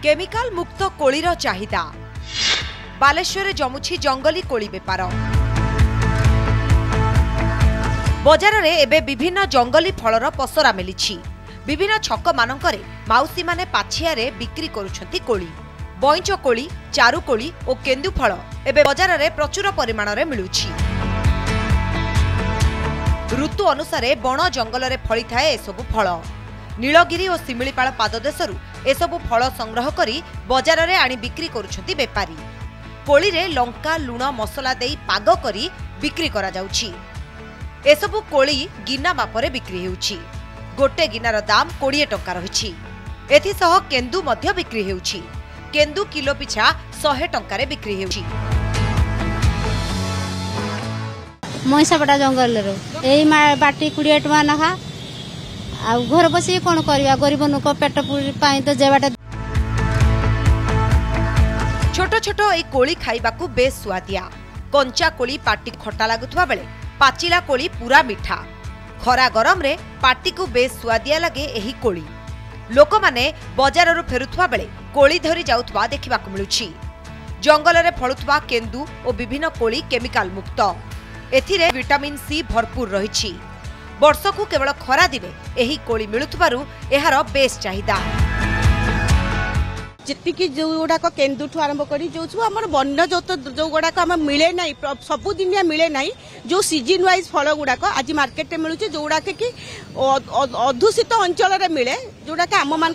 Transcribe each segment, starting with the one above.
Chemical मुक्त कोळीर चाहिदा बालेश्वर जमुछि जंगली कोळी बेपार। बजार रे एबे विभिन्न जंगली फलर पसरा मिलिछि। विभिन्न छक मानकरे माउसी माने पाछिया रे बिक्री करूछंती कोळी। बइंच कोळी, चारु कोळी और केंदु फल एबे बजार रे प्रचुर परिमाण रे मिलुछि। ऋतु अनुसारे बण जंगल रे फळी थाए एसबु फल। नीलगिरी और सिमिलीपाल पाददेशरू एसबु फल संग्रह करी बजार रे आनी बिक्री करूछंती बेपारी। कोळी रे लंका लुण मसला देई पाग करी बिक्री करा जाउछि। एसबु कोळी गिना मापरे बिक्री हेउछि। गोटे गिनार दाम 20 टंका रहिछि। एथिसह केंदु मध्य बिक्री हेउछि। केंदु किलो पिछा 100 टंका रे बिक्री हेउछि। मईसापटा जंगल रो एई बाटी 20 टंका नखा आ घर बसी कोन करबा गरीब लोक पेट पाई तो जेबाटा। छोट छोट ए कोळी खाइबाकू बेस स्वादिया। कंचा कोळी पाटी खट्टा लागुथबा बेले पाचिला कोळी पूरा मिठा। खरा गरम रे पाटी को बेस स्वादिया लगे एही कोळी। लोक माने बाजार रो फेरुथबा बेले कोळी धरी जाउथबा देखिबाकू मिलुछि। जंगल रे फळुथबा केंदु और विभिन्न कोळी केमिकाल मुक्त। एथिरे विटामिन सी भरपूर रहिछि। वर्षकू केवल खरा दिने एही कोळी मिलुथबारु एहार बेस चाहिदा। जितिकी जो गुड़ाक केन्दुठू आरंभ करी जो आम बन्य जो गुड़ाक आम मिले ना सबुदिनिया मिले ना जो सीजन वाइज फल गुड़ाक आज मार्केट मिलूँ जो गुड़ाक कि अधूषित अंचल मिले जोटा कि आम मान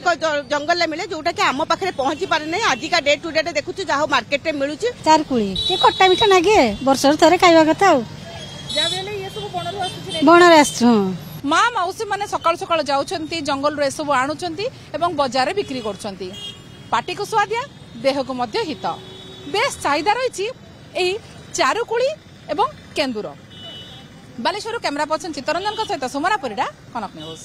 जंगल मिले जोटा कि आम पाखे पहुंची पारे ना आजिका डे टू डे देखुँ जहाँ मार्केट मिलूँ। चारकुड़ी खट्टा मिठा नागे वर्ष थे खाଇବା କଥା बणरे माँ मौसी मैंने सकाल सकाल जाउछंती जंगल रे सब आणुछंती एवं बाजार बिक्री करछंती। पाटी को स्वादिया देह को मध्य हित। बेस चाहिदा रही एही चारुकुड़ी एवं केंदुर। बालेश्वर कैमरा पर्सन चित्तरंजन सहित सुमरा परिडा, कनक न्यूज।